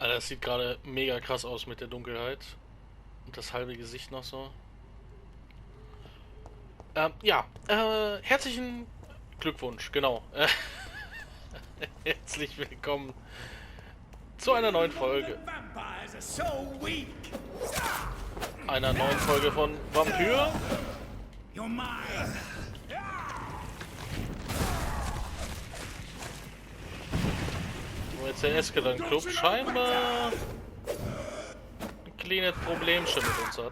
Alter, das sieht gerade mega krass aus mit der Dunkelheit. Und das halbe Gesicht noch so. Ja, herzlichen Glückwunsch, genau. Herzlich willkommen zu einer neuen Folge. Einer neuen Folge von Vampyr. Wo jetzt der Eskelan Club scheinbar ein kleines Problemchen mit uns hat.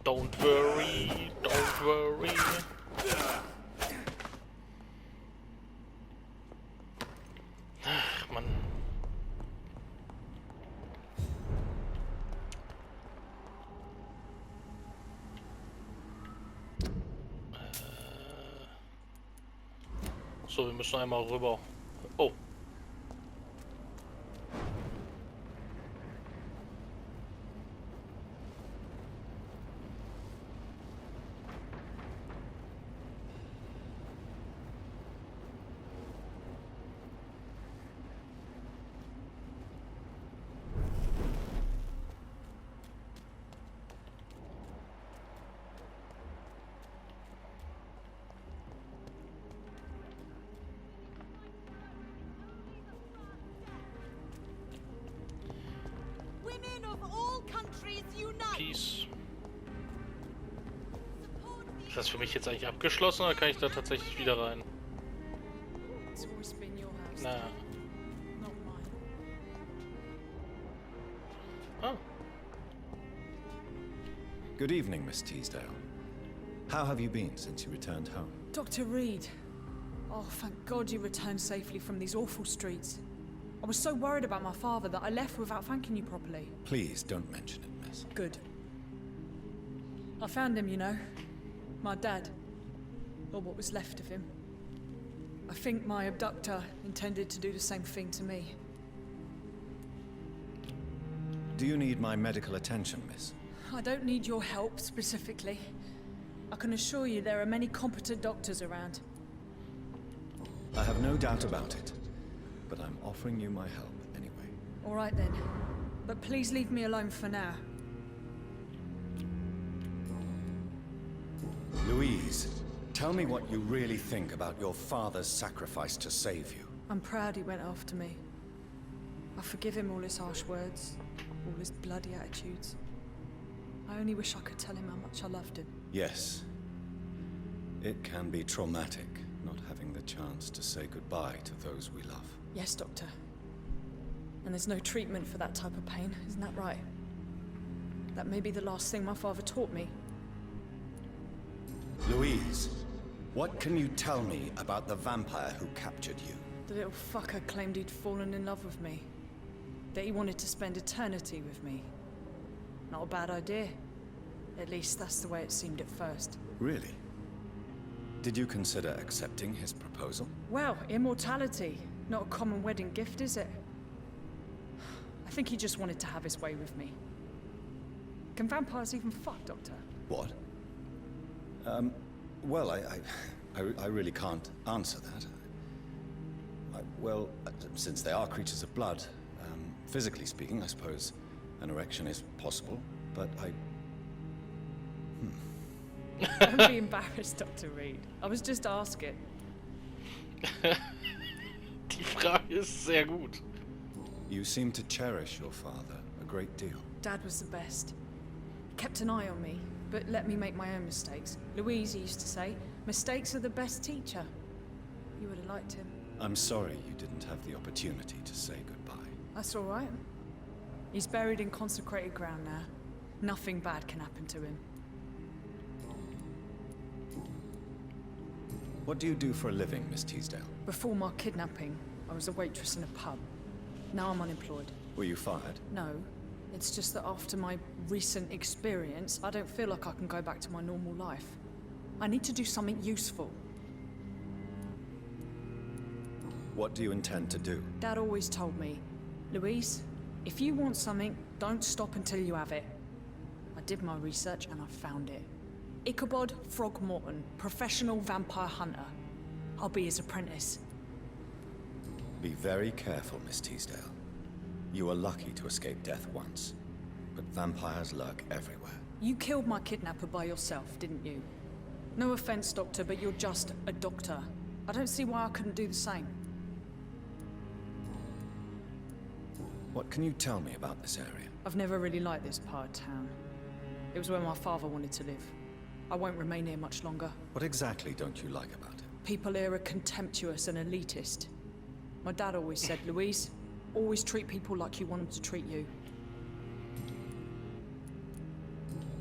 Don't worry, don't worry. Ach, Mann. So, wir müssen einmal rüber. Oh. Peace. Ist das für mich jetzt eigentlich abgeschlossen oder kann ich da tatsächlich wieder rein? Na. Ah. Good evening, Miss Teasdale. How have you been since you returned home? Dr. Reed. Oh, thank God you returned safely from these awful streets. I was so worried about my father that I left without thanking you properly. Please don't mention it, miss. Good. I found him, you know. My dad. Or what was left of him. I think my abductor intended to do the same thing to me. Do you need my medical attention, miss? I don't need your help, specifically. I can assure you there are many competent doctors around. I have no doubt about it. But I'm offering you my help anyway. All right then. But please leave me alone for now. Louise, tell me what you really think about your father's sacrifice to save you. I'm proud he went after me. I forgive him all his harsh words, all his bloody attitudes. I only wish I could tell him how much I loved him. Yes. It can be traumatic, not having the chance to say goodbye to those we love. Yes, Doctor. And there's no treatment for that type of pain, isn't that right? That may be the last thing my father taught me. Louise, what can you tell me about the vampire who captured you? The little fucker claimed he'd fallen in love with me. That he wanted to spend eternity with me. Not a bad idea. At least that's the way it seemed at first. Really? Did you consider accepting his proposal? Well, immortality. Not a common wedding gift, is it? I think he just wanted to have his way with me. Can vampires even fuck, Doctor? What? Well, I really can't answer that. Well, since they are creatures of blood, physically speaking, I suppose an erection is possible, but Don't be embarrassed, Dr. Reed. I was just asking. Die Frage ist sehr gut. You seem to cherish your father a great deal. Dad was the best. Kept an eye on me, but let me make my own mistakes. Louise used to say, mistakes are the best teacher. You would have liked him. I'm sorry you didn't have the opportunity to say goodbye. That's all right. He's buried in consecrated ground now. Nothing bad can happen to him. What do you do for a living, Miss Teasdale? Before my kidnapping, I was a waitress in a pub. Now I'm unemployed. Were you fired? No. It's just that after my recent experience, I don't feel like I can go back to my normal life. I need to do something useful. What do you intend to do? Dad always told me, Louise, if you want something, don't stop until you have it. I did my research and I found it. Ichabod Throgmorton, professional vampire hunter. I'll be his apprentice. Be very careful, Miss Teasdale. You were lucky to escape death once, but vampires lurk everywhere. You killed my kidnapper by yourself, didn't you? No offense, Doctor, but you're just a doctor. I don't see why I couldn't do the same. What can you tell me about this area? I've never really liked this part of town. It was where my father wanted to live. I won't remain here much longer. What exactly don't you like about it? People here are contemptuous and elitist. My dad always said, Louise, always treat people like you want them to treat you.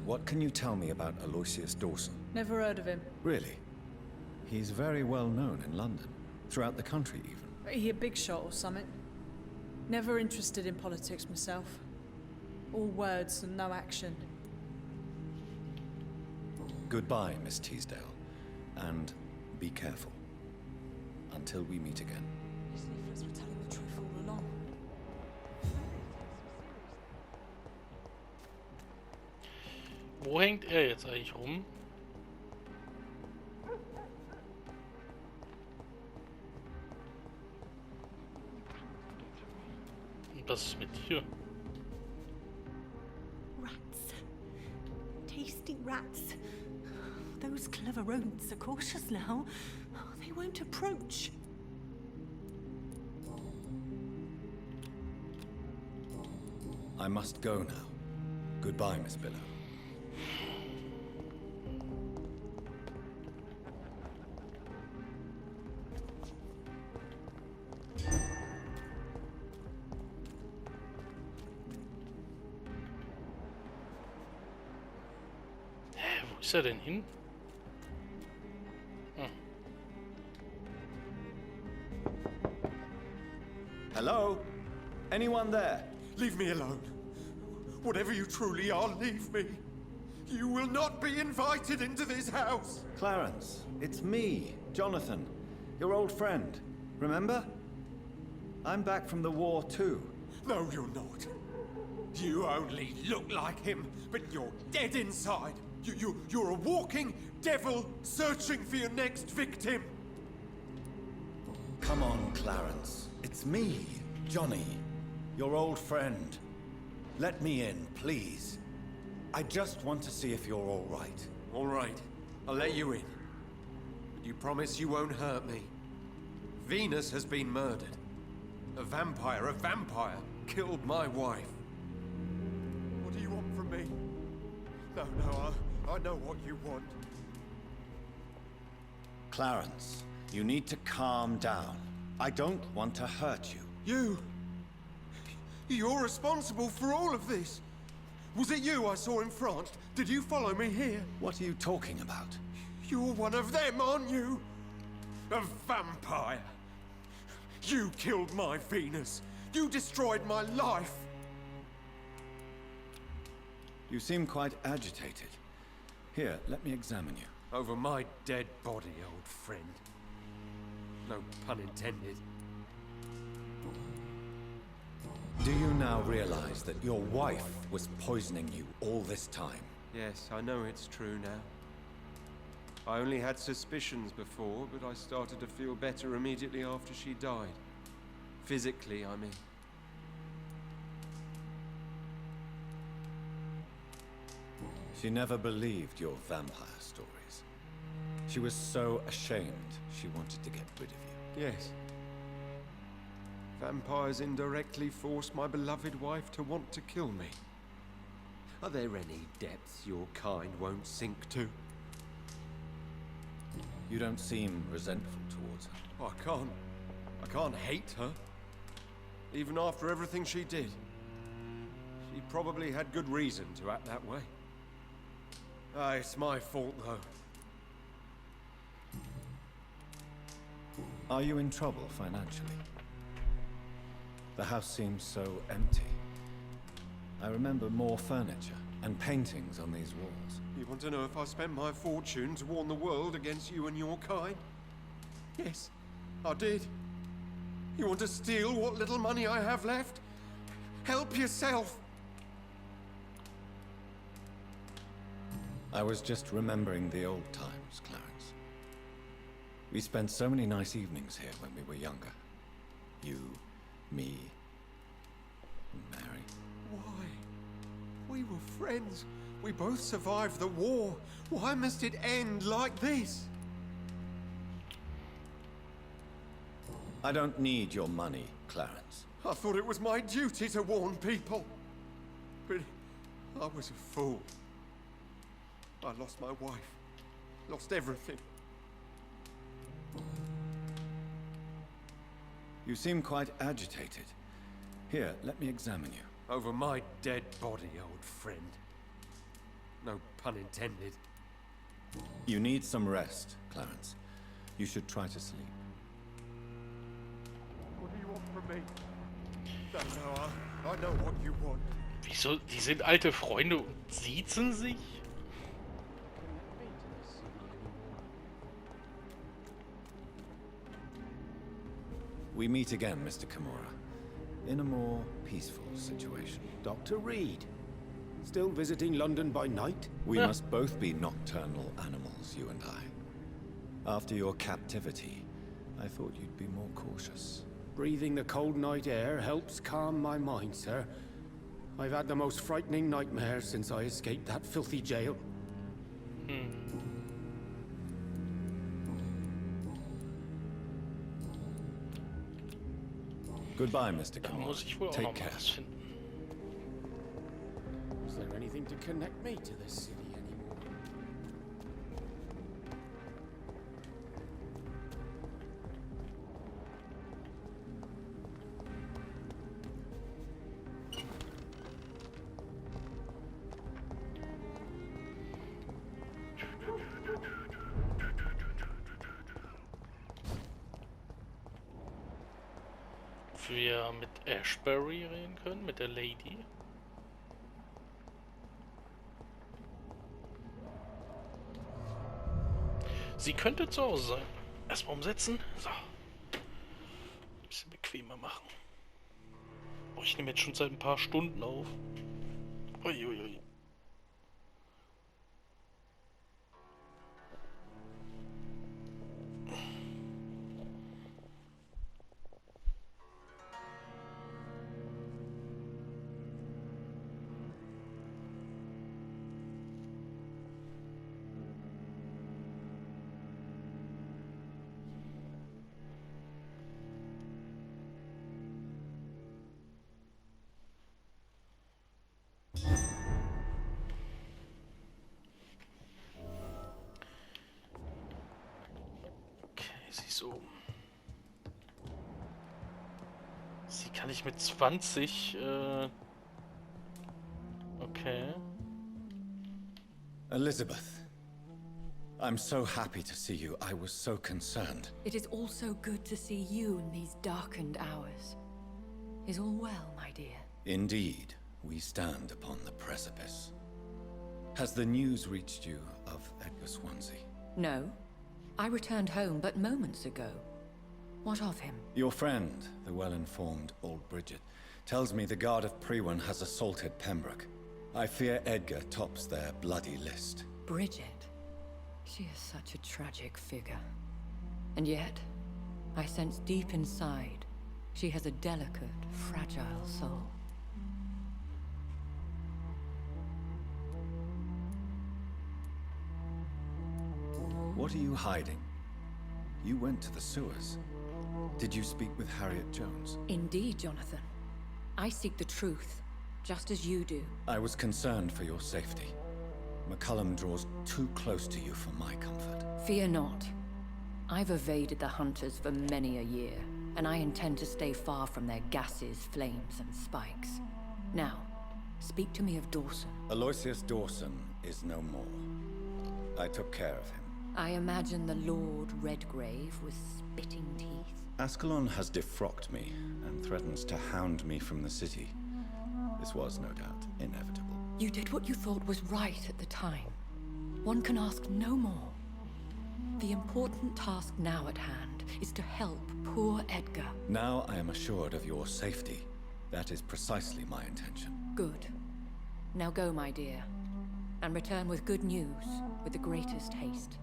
What can you tell me about Aloysius Dawson? Never heard of him. Really? He's very well known in London, throughout the country even. He a big shot or something? Never interested in politics myself. All words and no action. Goodbye, Miss Teasdale, and be careful. Until we meet again. These leaflets were telling the truth all along. Wo hängt er jetzt eigentlich rum? Und was ist mit dir? Rats. Tasty rats. Those clever rodents are cautious now. They won't approach. I must go now. Goodbye, Miss Billow. Wo ist er denn hin? Hm. Hello? Anyone there? Leave me alone. Whatever you truly are, leave me. You will not be invited into this house. Clarence, it's me, Jonathan, your old friend. Remember? I'm back from the war too. No, you're not. You only look like him, but you're dead inside. You're a walking devil searching for your next victim. Come on, Clarence. It's me, Johnny, your old friend. Let me in, please. I just want to see if you're all right. All right, I'll let you in. But you promise you won't hurt me. Venus has been murdered. A vampire killed my wife. What do you want from me? No, I know what you want. Clarence, you need to calm down. I don't want to hurt you. You're responsible for all of this. Was it you I saw in France? Did you follow me here? What are you talking about? You're one of them, aren't you? A vampire. You killed my Venus. You destroyed my life. You seem quite agitated. Here, let me examine you. Over my dead body, old friend. No pun intended. Do you now realize that your wife was poisoning you all this time? Yes, I know it's true now. I only had suspicions before, but I started to feel better immediately after she died. Physically, I mean. She never believed your vampire stories. She was so ashamed she wanted to get rid of you. Yes. Vampires indirectly forced my beloved wife to want to kill me. Are there any depths your kind won't sink to? You don't seem resentful towards her. I can't hate her. Even after everything she did. She probably had good reason to act that way. It's my fault, though. Are you in trouble financially? The house seems so empty. I remember more furniture and paintings on these walls. You want to know if I spent my fortune to warn the world against you and your kind? Yes, I did. You want to steal what little money I have left? Help yourself! I was just remembering the old times, Clarence. We spent so many nice evenings here when we were younger. You, me, Mary. Why? We were friends. We both survived the war. Why must it end like this? I don't need your money, Clarence. I thought it was my duty to warn people. But I was a fool. I lost my wife. Lost everything. You seem quite agitated. Here, let me examine you. Over my dead body, old friend. No pun intended. You need some rest, Clarence. You should try to sleep. What do you want from me? I know what you want. Wieso? Die sind alte Freunde und siezen sich? We meet again, Mr. Kimura, in a more peaceful situation. Dr. Reed, still visiting London by night? We must both be nocturnal animals, you and I. After your captivity, I thought you'd be more cautious. Breathing the cold night air helps calm my mind, sir. I've had the most frightening nightmares since I escaped that filthy jail. Goodbye, Mr. Da muss ich Kimura. wohl auch Take noch mal care. was finden. Is there anything to connect me to this city anymore? Wir mit Ashbury reden können, mit der Lady. Sie könnte zu Hause sein. Erstmal umsetzen. So. Ein bisschen bequemer machen. Oh, ich nehme jetzt schon seit ein paar Stunden auf. Uiuiui. So. Sie kann ich mit 20, okay. Elizabeth, I'm so happy to see you. I was so concerned. It is also good to see you in these darkened hours. Is all well, my dear? Indeed, we stand upon the precipice. Has the news reached you of Edgar Swansea? No. I returned home but moments ago. What of him? Your friend, the well-informed old Bridget, tells me the Guard of Priwen has assaulted Pembroke. I fear Edgar tops their bloody list. Bridget? She is such a tragic figure. And yet, I sense deep inside, she has a delicate, fragile soul. What are you hiding? You went to the sewers. Did you speak with Harriet Jones? Indeed, Jonathan. I seek the truth, just as you do. I was concerned for your safety. McCullum draws too close to you for my comfort. Fear not. I've evaded the hunters for many a year, and I intend to stay far from their gases, flames, and spikes. Now, speak to me of Dawson. Aloysius Dawson is no more. I took care of him. I imagine the Lord Redgrave with spitting teeth. Ascalon has defrocked me and threatens to hound me from the city. This was, no doubt, inevitable. You did what you thought was right at the time. One can ask no more. The important task now at hand is to help poor Edgar. Now I am assured of your safety. That is precisely my intention. Good. Now go, my dear, and return with good news with the greatest haste.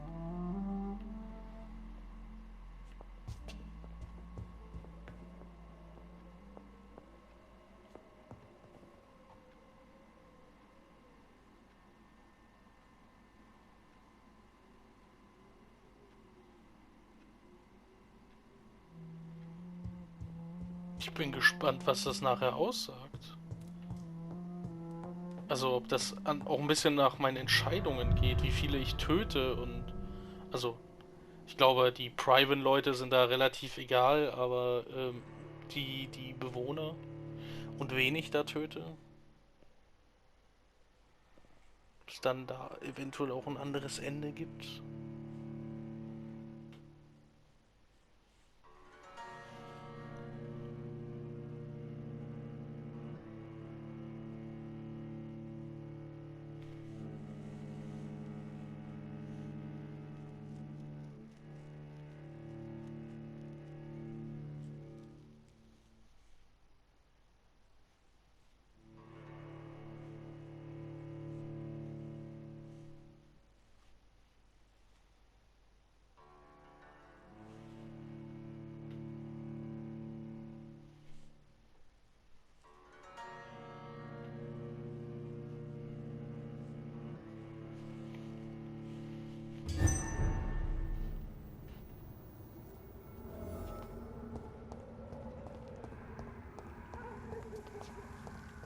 Ich bin gespannt, was das nachher aussagt. Also ob das auch ein bisschen nach meinen Entscheidungen geht, wie viele ich töte und... Also, ich glaube, die Priven-Leute sind da relativ egal, aber die Bewohner und wen ich da töte, ob es dann da eventuell auch ein anderes Ende gibt.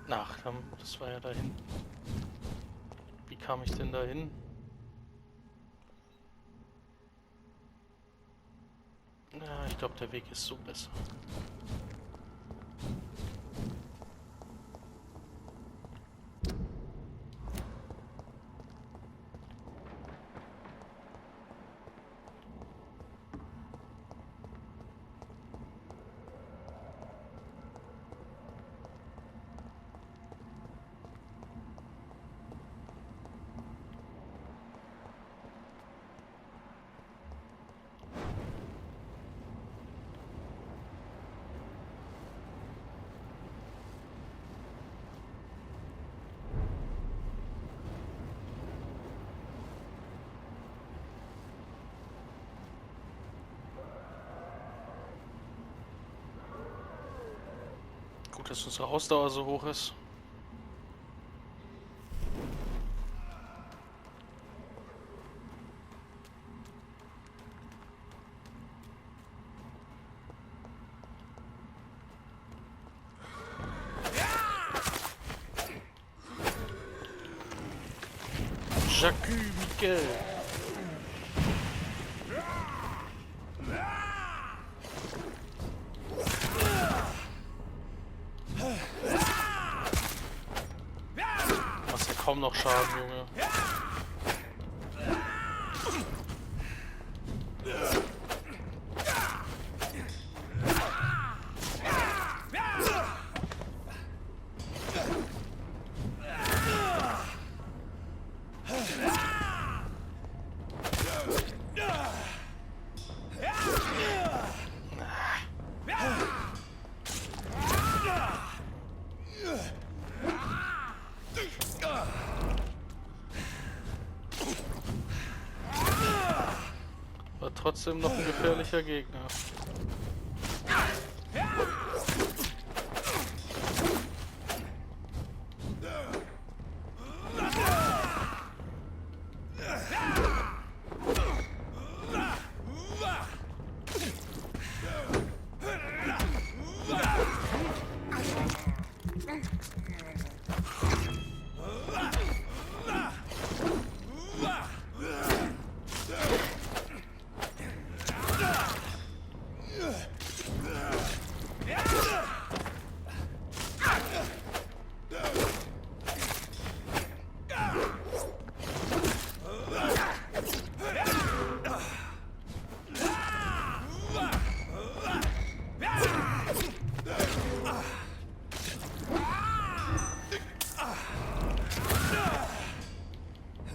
Ach, das war ja dahin. Wie kam ich denn dahin? Ja, ich glaube, der Weg ist so besser. Gut, dass unsere Ausdauer so hoch ist. Jacques Miquel. Machst ja kaum noch Schaden, Junge. War trotzdem noch ein gefährlicher Gegner.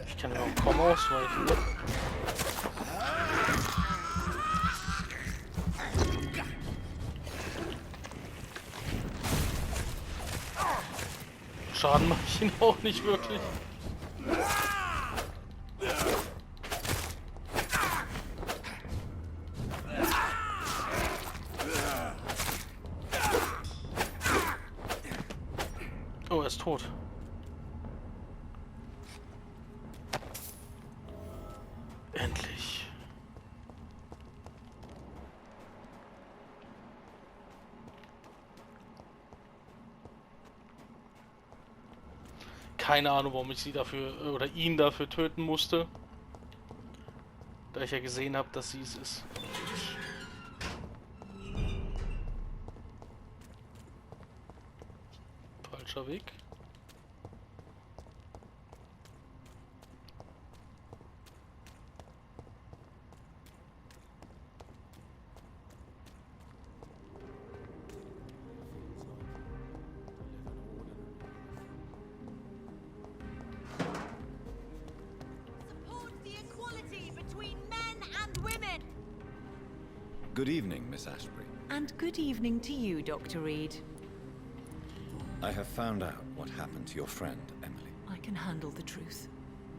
Ich kann ja auch kaum ausweichen. Schaden mache ich ihn auch nicht wirklich. Oh, er ist tot. Endlich. keine Ahnung, warum ich sie dafür oder ihn dafür töten musste. Da ich ja gesehen habe, dass sie es ist. Falscher Weg. Good evening, Miss Ashbury. And good evening to you, Dr. Reed. I have found out what happened to your friend, Emily. I can handle the truth.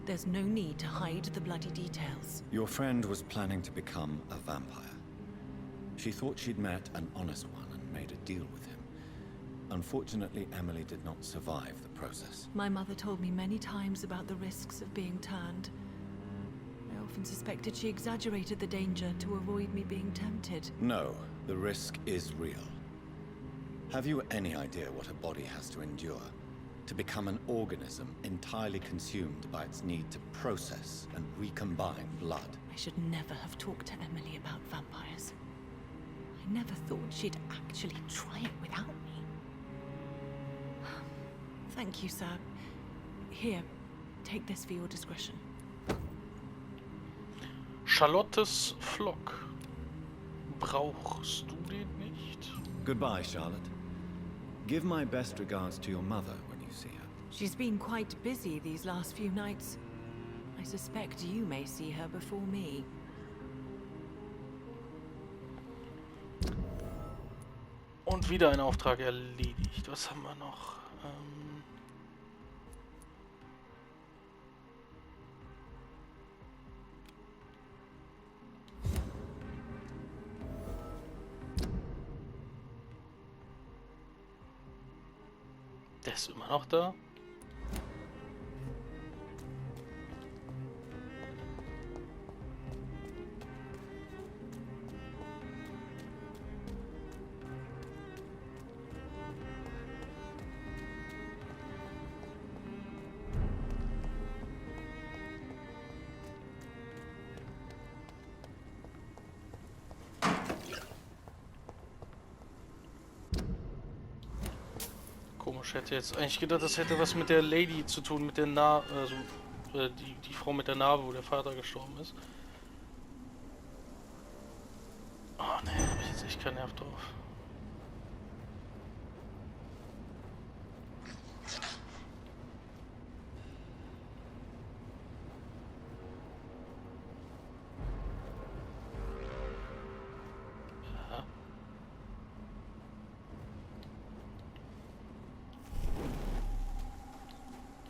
There's no need to hide the bloody details. Your friend was planning to become a vampire. She thought she'd met an honest one and made a deal with him. Unfortunately, Emily did not survive the process. My mother told me many times about the risks of being turned. I often suspected she exaggerated the danger to avoid me being tempted. No, the risk is real. Have you any idea what a body has to endure? To become an organism entirely consumed by its need to process and recombine blood. I should never have talked to Emily about vampires. I never thought she'd actually try it without me. Thank you, sir. Here, take this for your discretion. Charlottes Flock. Brauchst du den nicht? Goodbye, Charlotte. Give my best regards to your mother when you see her. She's been quite busy these last few nights. I suspect you may see her before me. Und wieder ein Auftrag erledigt. Was haben wir noch? Der ist immer noch da. Komisch, hätte jetzt eigentlich gedacht, das hätte was mit der Lady zu tun, mit der die Frau mit der Narbe, wo der Vater gestorben ist. Oh ne, hab ich jetzt echt keinen Nerv drauf.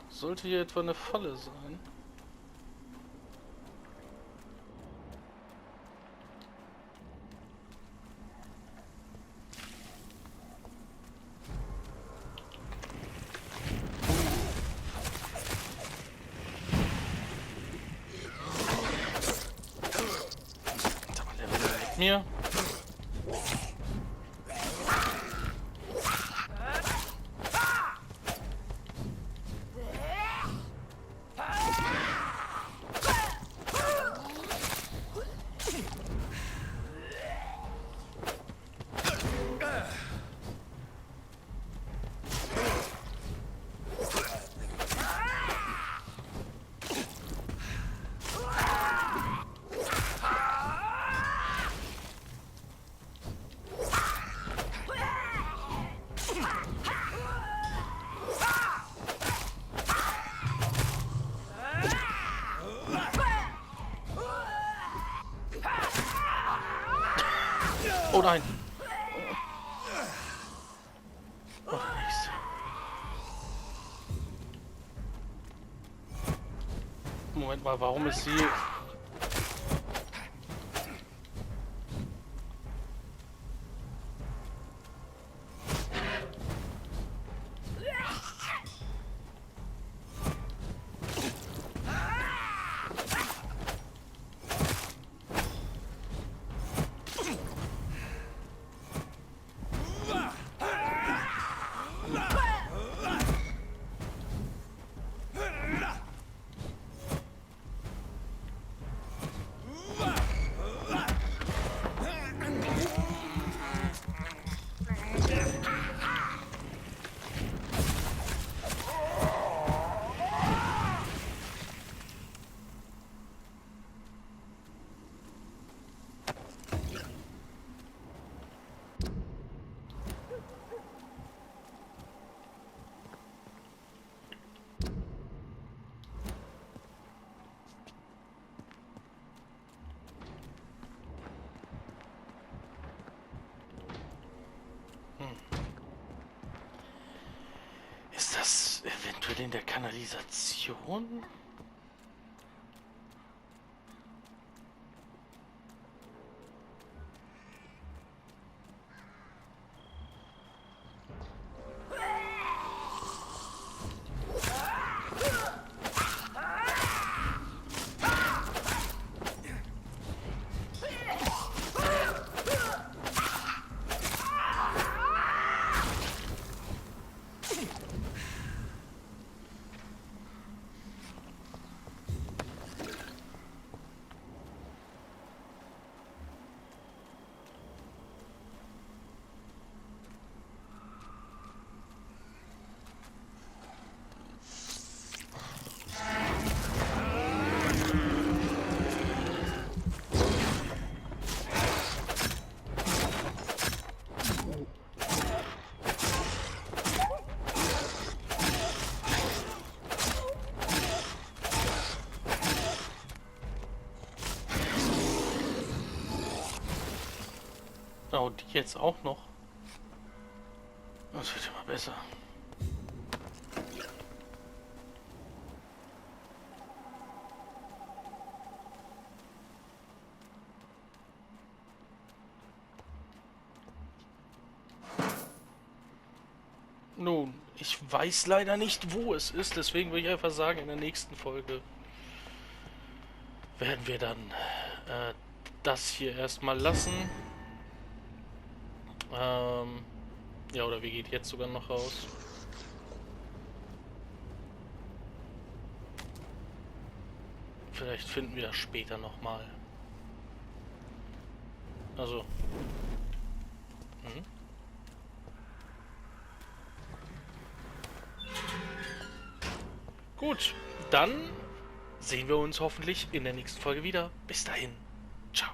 Sollte hier etwa eine Falle sein? Sag mal, der will mit mir. Oh nein! Oh, nichts. Moment mal, warum ist sie... Sind wir in der Kanalisation? Oh, die jetzt auch noch. Das wird immer besser. Nun, ich weiß leider nicht, wo es ist, deswegen würde ich einfach sagen, in der nächsten Folge werden wir dann das hier erstmal lassen. Ja, oder wie geht jetzt sogar noch raus? Vielleicht finden wir das später nochmal. Also. Gut, dann sehen wir uns hoffentlich in der nächsten Folge wieder. Bis dahin. Ciao.